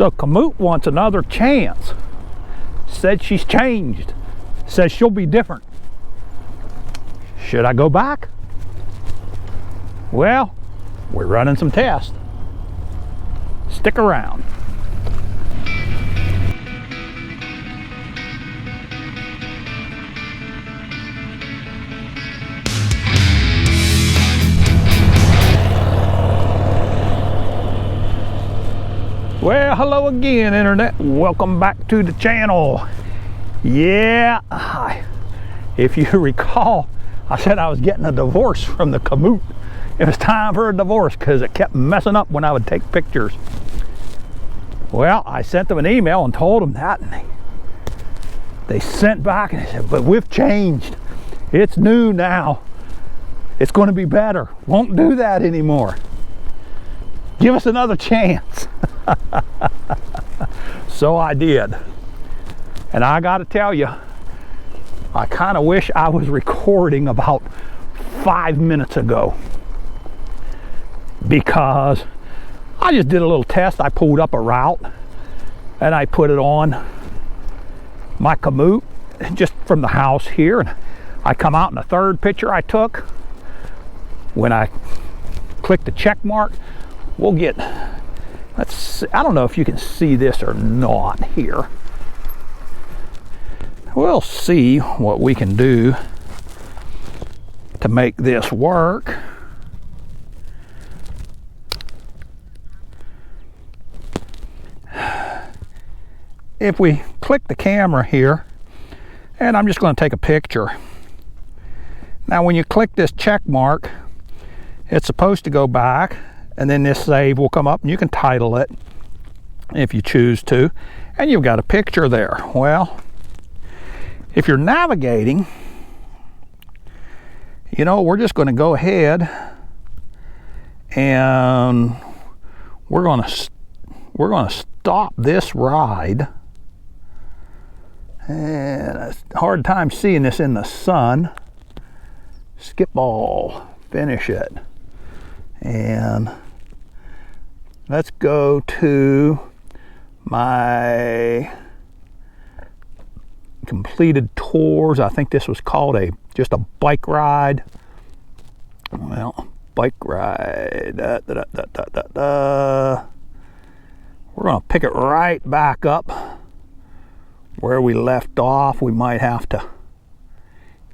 So Komoot wants another chance. Said she's changed. Says she'll be different. Should I go back? Well, we're running some tests. Stick around. Well, hello again, Internet. Welcome back to the channel. Yeah, if you recall, I said I was getting a divorce from the Komoot. It was time for a divorce because it kept messing up when I would take pictures. Well, I sent them an email and told them that, and they sent back and they said, but we've changed. It's new now. It's going to be better. Won't do that anymore. Give us another chance. So I did. And I got to tell you, I kind of wish I was recording about 5 minutes ago, because I just did a little test. I pulled up a route and I put it on my Komoot just from the house here, and I come out in the third picture I took. When I click the check mark, we'll get, let's see, I don't know if you can see this or not here. We'll see what we can do to make this work. If we click the camera here, and I'm just going to take a picture. Now when you click this check mark, it's supposed to go back, and then this save will come up and you can title it if you choose to, and you've got a picture there. Well, if you're navigating, you know, we're just going to go ahead and we're going to stop this ride. And a hard time seeing this in the sun. Skip all, finish it. And let's go to my completed tours. I think this was called just a bike ride. Well, bike ride. We're going to pick it right back up where we left off. We might have to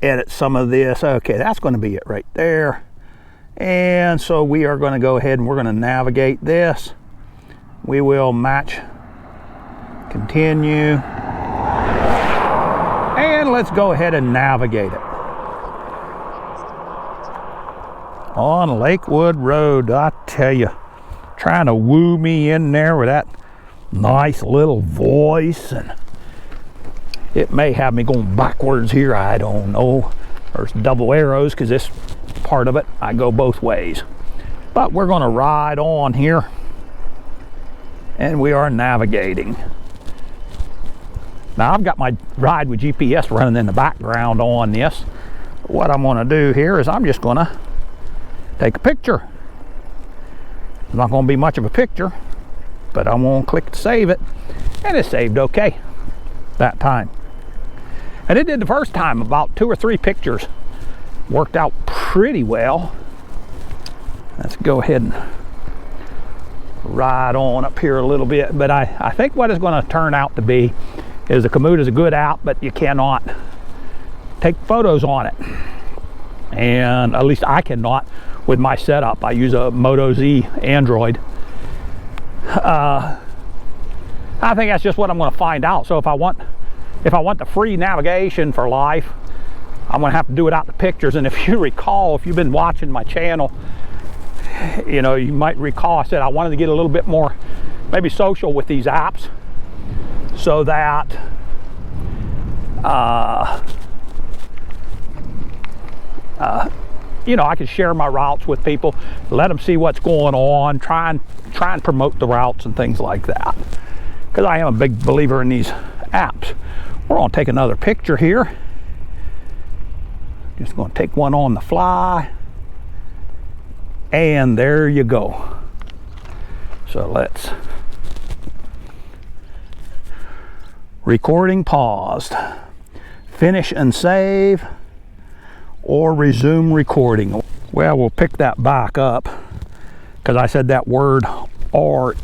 edit some of this. Okay, that's going to be it right there. And so we are going to go ahead and we're going to navigate this. We will match, continue, and let's go ahead and navigate it. On Lakewood Road, I tell you, trying to woo me in there with that nice little voice, and it may have me going backwards here, I don't know. There's double arrows because this part of it I go both ways, but we're going to ride on here and we are navigating. Now I've got my ride with GPS running in the background on this. What I'm going to do here is I'm just going to take a picture. It's not going to be much of a picture, but I'm going to click to save it, and it saved okay that time. And it did the first time. About 2 or 3 pictures worked out pretty well. Let's go ahead and ride on up here a little bit. But I think what it's going to turn out to be is the Komoot is a good app, but you cannot take photos on it. And at least I cannot with my setup. I use a Moto Z Android. I think that's just what I'm going to find out. So if I want the free navigation for life, I'm going to have to do it out the pictures. And if you recall, if you've been watching my channel, you know, you might recall I said I wanted to get a little bit more maybe social with these apps, so that you know, I can share my routes with people, let them see what's going on, try and promote the routes and things like that, because I am a big believer in these apps. We're going to take another picture here. Just going to take one on the fly, and there you go. So let's Recording paused. Finish and save, or resume recording. Well, we'll pick that back up because I said that word R-E-C-O-R,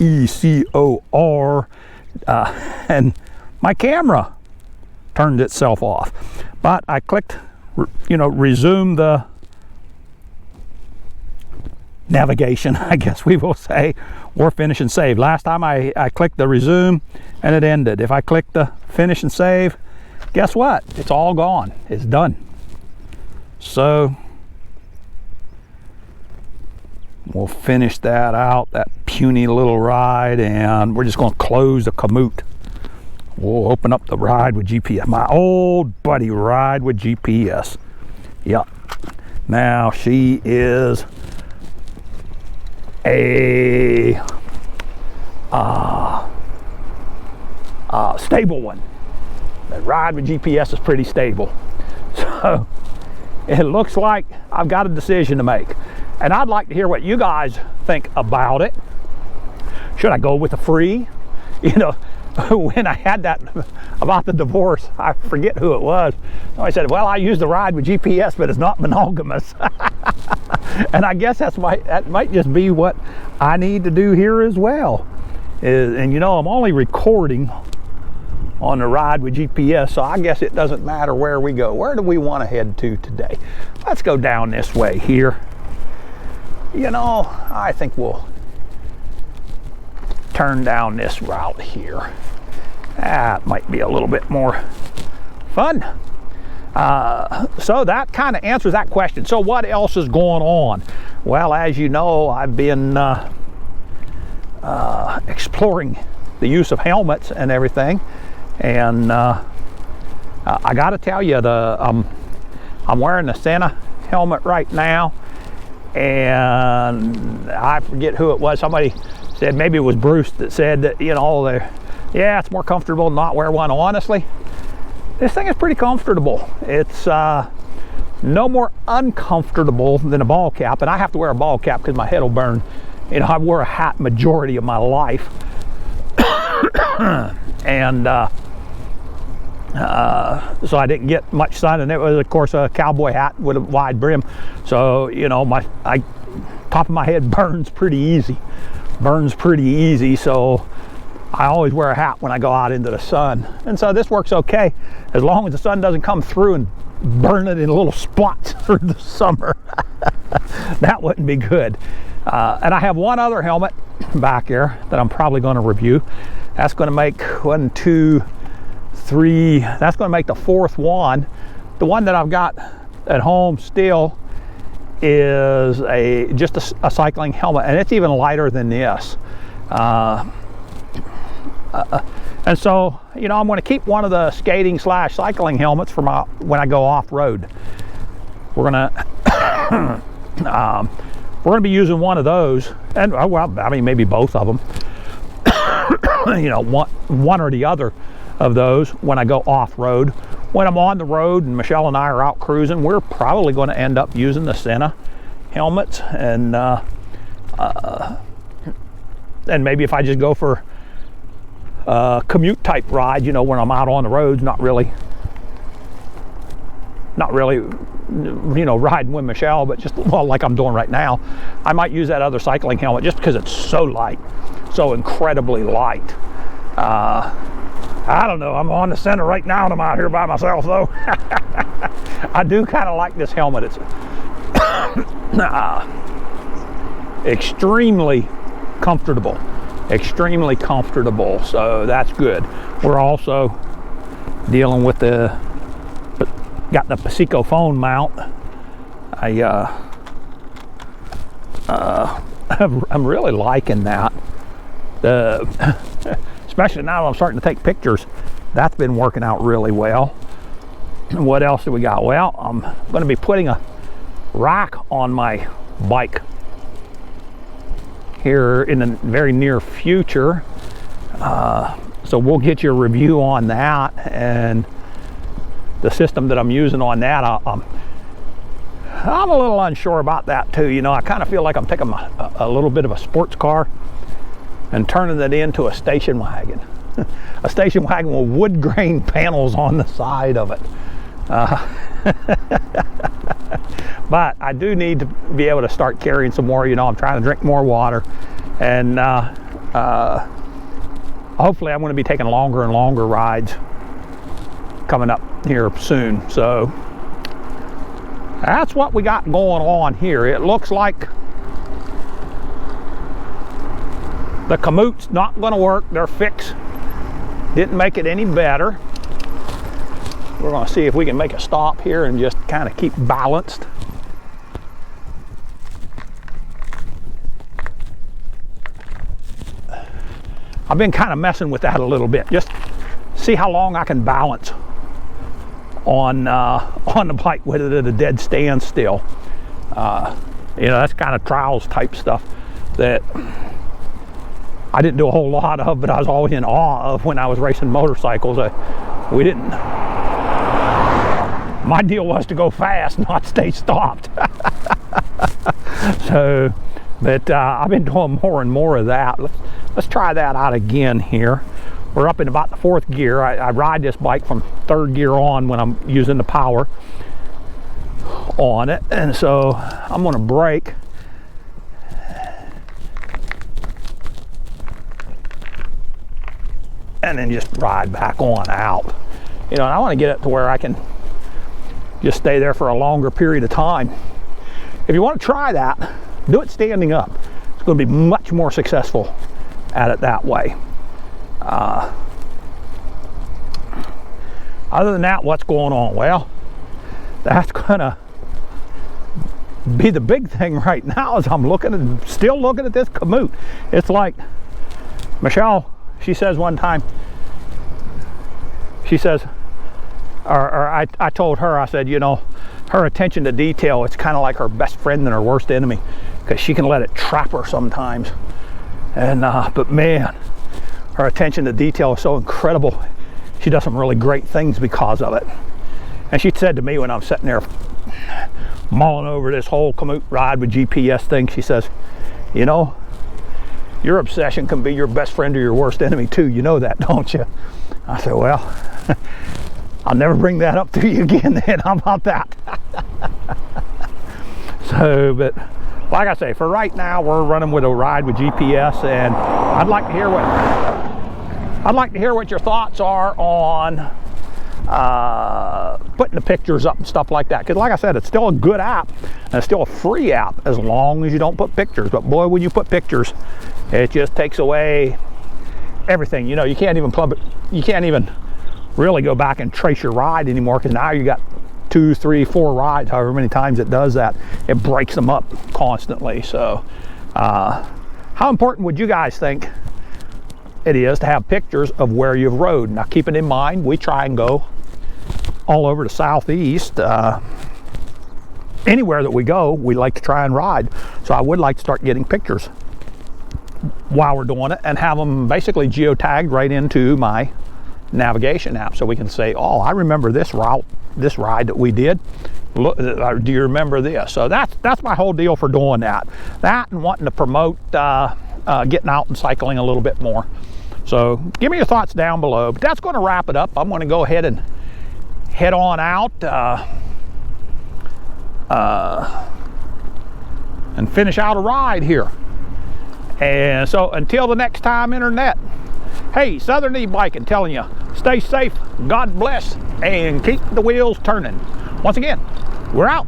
and my camera turned itself off. But I clicked, resume the navigation, I guess we will say, or finish and save. Last time I clicked the resume and it ended. If I click the finish and save, guess what? It's all gone. It's done. So we'll finish that out, that puny little ride, and we're just going to close the Komoot. We'll open up the Ride with GPS. My old buddy, Ride with GPS. Yep. Now she is a stable one. That Ride with GPS is pretty stable. So it looks like I've got a decision to make. And I'd like to hear what you guys think about it. Should I go with the free? When I had that about the divorce, I forget who it was. Somebody said, well, I use the Ride with GPS, but it's not monogamous. And I guess that might just be what I need to do here as well. And I'm only recording on the Ride with GPS, so I guess it doesn't matter where we go. Where do we want to head to today? Let's go down this way here. I think we'll turn down this route here. That might be a little bit more fun. So that kind of answers that question. So what else is going on? Well, as you know, I've been exploring the use of helmets and everything, and I got to tell you, I'm wearing the Sena helmet right now, and I forget who it was. Somebody said, maybe it was Bruce, that said that yeah, it's more comfortable to not wear one. Honestly, this thing is pretty comfortable. It's no more uncomfortable than a ball cap, and I have to wear a ball cap because my head will burn. I wore a hat majority of my life, and so I didn't get much sun, and it was, of course, a cowboy hat with a wide brim. So top of my head burns pretty easy. So I always wear a hat when I go out into the sun, and so this works okay as long as the sun doesn't come through and burn it in little spots through the summer. That wouldn't be good. And I have one other helmet back here that I'm probably going to review. That's going to make 1, 2, 3. That's going to make the fourth one. The one that I've got at home still is just a cycling helmet, and it's even lighter than this. And so, I'm going to keep one of the skating / cycling helmets for when I go off-road. We're going to be using one of those, and maybe both of them. One or the other of those when I go off-road. When I'm on the road and Michelle and I are out cruising, we're probably going to end up using the Sena helmets, and maybe if I just go for a commute type ride, when I'm out on the roads, not really riding with Michelle, but just like I'm doing right now, I might use that other cycling helmet just because it's so light, so incredibly light. I don't know, I'm on the center right now and I'm out here by myself though. I do kind of like this helmet. It's extremely comfortable, so that's good. We're also dealing with got the Pico phone mount. I'm really liking that. Especially now that I'm starting to take pictures, that's been working out really well. And what else do we got? Well, I'm going to be putting a rack on my bike here in the very near future. So we'll get you a review on that, and the system that I'm using on that, I'm a little unsure about that too. I kind of feel like I'm taking a little bit of a sports car and turning it into a station wagon. a station wagon with wood grain panels on the side of it. But I do need to be able to start carrying some more. You know, I'm trying to drink more water, and hopefully I'm going to be taking longer and longer rides coming up here soon. So that's what we got going on here. It looks like the Komoot's not going to work. Their fix didn't make it any better. We're going to see if we can make a stop here and just kind of keep balanced. I've been kind of messing with that a little bit, just see how long I can balance on the bike with it at a dead standstill. You know, that's kind of trials type stuff that I didn't do a whole lot of, but I was always in awe of when I was racing motorcycles. We didn't. My deal was to go fast, not stay stopped. So, but I've been doing more and more of that. Let's try that out again here. We're up in about the 4th gear. I ride this bike from 3rd gear on when I'm using the power on it. And so I'm going to brake. And then just ride back on out. You know, and I want to get it to where I can just stay there for a longer period of time. If you want to try that, do it standing up. It's going to be much more successful at it that way. Other than that, what's going on? Well, that's gonna be the big thing right now. Is I'm still looking at this Komoot. It's like Michelle, she says one time, she says, or I told her, I said, you know, her attention to detail, it's kind of like her best friend and her worst enemy, because she can let it trap her sometimes. And but man, her attention to detail is so incredible. She does some really great things because of it. And she said to me when I'm sitting there mulling over this whole Komoot ride with GPS thing, she says, you know, your obsession can be your best friend or your worst enemy too. You know that, don't you? I said, well, I'll never bring that up to you again then. How about that? So, but like I say, for right now, we're running with a ride with GPS, and I'd like to hear what your thoughts are on putting the pictures up and stuff like that. Because like I said, it's still a good app, and it's still a free app as long as you don't put pictures. But boy, when you put pictures, it just takes away everything. You know, you can't even really go back and trace your ride anymore, because now you got 2, 3, 4 rides, however many times it does that. It breaks them up constantly. So how important would you guys think it is to have pictures of where you've rode? Now, keeping in mind, we try and go all over the Southeast. Anywhere that we go, we like to try and ride. So I would like to start getting pictures while we're doing it and have them basically geotagged right into my navigation app, so we can say, oh, I remember this route, this ride that we did. Look, do you remember this? So that's my whole deal for doing that. That and wanting to promote getting out and cycling a little bit more. So give me your thoughts down below. But that's going to wrap it up. I'm going to go ahead and head on out and finish out a ride here. And so until the next time, Internet, hey, Southern E-Biking telling you, stay safe, God bless, and keep the wheels turning. Once again, we're out.